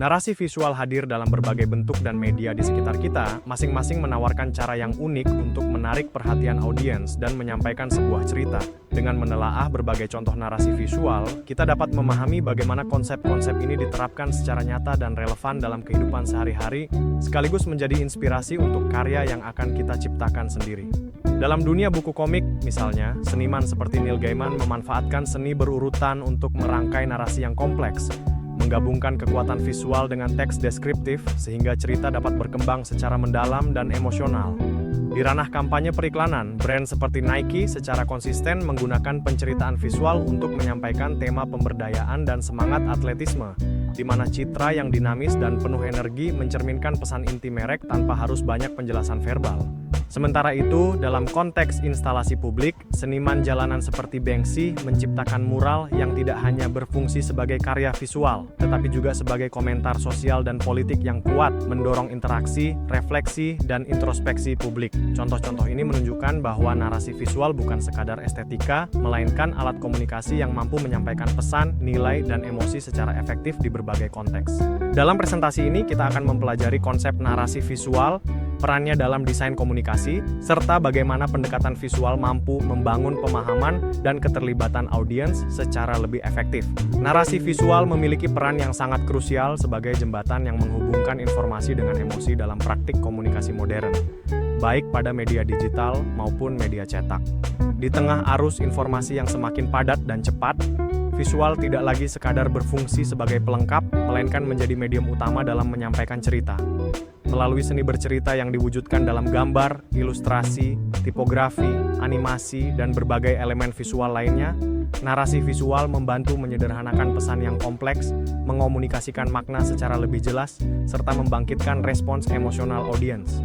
Narasi visual hadir dalam berbagai bentuk dan media di sekitar kita, masing-masing menawarkan cara yang unik untuk menarik perhatian audiens dan menyampaikan sebuah cerita. Dengan menelaah berbagai contoh narasi visual, kita dapat memahami bagaimana konsep-konsep ini diterapkan secara nyata dan relevan dalam kehidupan sehari-hari, sekaligus menjadi inspirasi untuk karya yang akan kita ciptakan sendiri. Dalam dunia buku komik, misalnya, seniman seperti Neil Gaiman memanfaatkan seni berurutan untuk merangkai narasi yang kompleks, menggabungkan kekuatan visual dengan teks deskriptif sehingga cerita dapat berkembang secara mendalam dan emosional. Di ranah kampanye periklanan, brand seperti Nike secara konsisten menggunakan penceritaan visual untuk menyampaikan tema pemberdayaan dan semangat atletisme, di mana citra yang dinamis dan penuh energi mencerminkan pesan inti merek tanpa harus banyak penjelasan verbal. Sementara itu, dalam konteks instalasi publik, seniman jalanan seperti Banksy menciptakan mural yang tidak hanya berfungsi sebagai karya visual, tetapi juga sebagai komentar sosial dan politik yang kuat, mendorong interaksi, refleksi, dan introspeksi publik. Contoh-contoh ini menunjukkan bahwa narasi visual bukan sekadar estetika, melainkan alat komunikasi yang mampu menyampaikan pesan, nilai, dan emosi secara efektif di berbagai konteks. Dalam presentasi ini, kita akan mempelajari konsep narasi visual, perannya dalam desain komunikasi, serta bagaimana pendekatan visual mampu membangun pemahaman dan keterlibatan audiens secara lebih efektif. Narasi visual memiliki peran yang sangat krusial sebagai jembatan yang menghubungkan informasi dengan emosi dalam praktik komunikasi modern, baik pada media digital maupun media cetak. Di tengah arus informasi yang semakin padat dan cepat, visual tidak lagi sekadar berfungsi sebagai pelengkap, melainkan menjadi medium utama dalam menyampaikan cerita. Melalui seni bercerita yang diwujudkan dalam gambar, ilustrasi, tipografi, animasi, dan berbagai elemen visual lainnya, narasi visual membantu menyederhanakan pesan yang kompleks, mengomunikasikan makna secara lebih jelas, serta membangkitkan respons emosional audiens.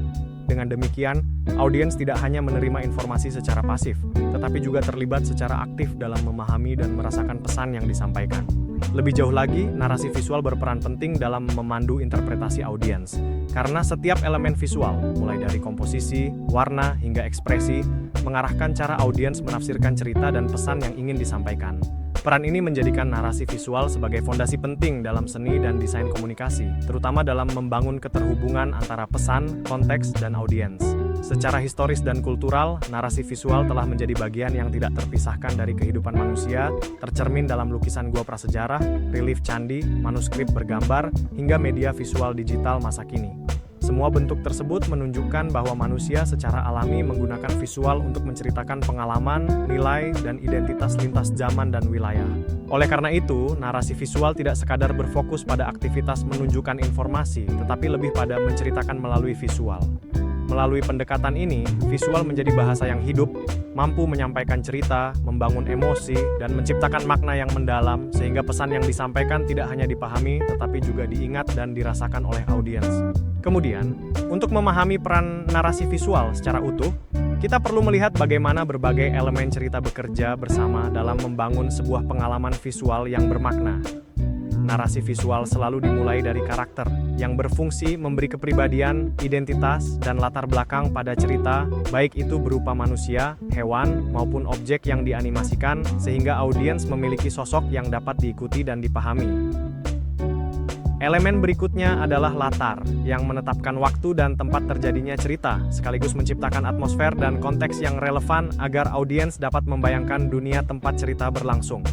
Dengan demikian, audiens tidak hanya menerima informasi secara pasif, tetapi juga terlibat secara aktif dalam memahami dan merasakan pesan yang disampaikan. Lebih jauh lagi, narasi visual berperan penting dalam memandu interpretasi audiens, karena setiap elemen visual, mulai dari komposisi, warna, hingga ekspresi, mengarahkan cara audiens menafsirkan cerita dan pesan yang ingin disampaikan. Peran ini menjadikan narasi visual sebagai fondasi penting dalam seni dan desain komunikasi, terutama dalam membangun keterhubungan antara pesan, konteks, dan audiens. Secara historis dan kultural, narasi visual telah menjadi bagian yang tidak terpisahkan dari kehidupan manusia, tercermin dalam lukisan gua prasejarah, relief candi, manuskrip bergambar, hingga media visual digital masa kini. Semua bentuk tersebut menunjukkan bahwa manusia secara alami menggunakan visual untuk menceritakan pengalaman, nilai, dan identitas lintas zaman dan wilayah. Oleh karena itu, narasi visual tidak sekadar berfokus pada aktivitas menunjukkan informasi, tetapi lebih pada menceritakan melalui visual. Melalui pendekatan ini, visual menjadi bahasa yang hidup, mampu menyampaikan cerita, membangun emosi, dan menciptakan makna yang mendalam, sehingga pesan yang disampaikan tidak hanya dipahami, tetapi juga diingat dan dirasakan oleh audiens. Kemudian, untuk memahami peran narasi visual secara utuh, kita perlu melihat bagaimana berbagai elemen cerita bekerja bersama dalam membangun sebuah pengalaman visual yang bermakna. Narasi visual selalu dimulai dari karakter, yang berfungsi memberi kepribadian, identitas, dan latar belakang pada cerita, baik itu berupa manusia, hewan, maupun objek yang dianimasikan, sehingga audiens memiliki sosok yang dapat diikuti dan dipahami. Elemen berikutnya adalah latar, yang menetapkan waktu dan tempat terjadinya cerita, sekaligus menciptakan atmosfer dan konteks yang relevan agar audiens dapat membayangkan dunia tempat cerita berlangsung.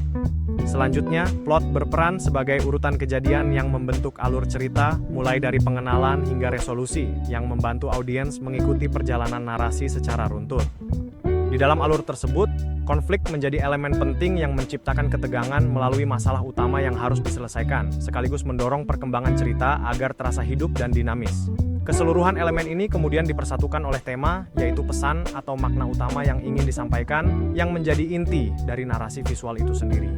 Selanjutnya, plot berperan sebagai urutan kejadian yang membentuk alur cerita, mulai dari pengenalan hingga resolusi, yang membantu audiens mengikuti perjalanan narasi secara runtut. Di dalam alur tersebut, konflik menjadi elemen penting yang menciptakan ketegangan melalui masalah utama yang harus diselesaikan, sekaligus mendorong perkembangan cerita agar terasa hidup dan dinamis. Keseluruhan elemen ini kemudian dipersatukan oleh tema, yaitu pesan atau makna utama yang ingin disampaikan, yang menjadi inti dari narasi visual itu sendiri.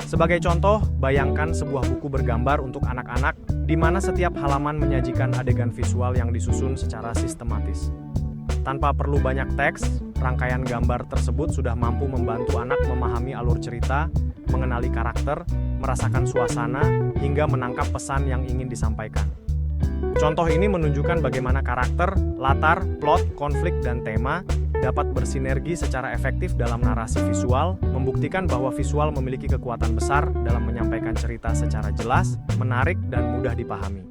Sebagai contoh, bayangkan sebuah buku bergambar untuk anak-anak, di mana setiap halaman menyajikan adegan visual yang disusun secara sistematis. Tanpa perlu banyak teks, rangkaian gambar tersebut sudah mampu membantu anak memahami alur cerita, mengenali karakter, merasakan suasana, hingga menangkap pesan yang ingin disampaikan. Contoh ini menunjukkan bagaimana karakter, latar, plot, konflik, dan tema dapat bersinergi secara efektif dalam narasi visual, membuktikan bahwa visual memiliki kekuatan besar dalam menyampaikan cerita secara jelas, menarik, dan mudah dipahami.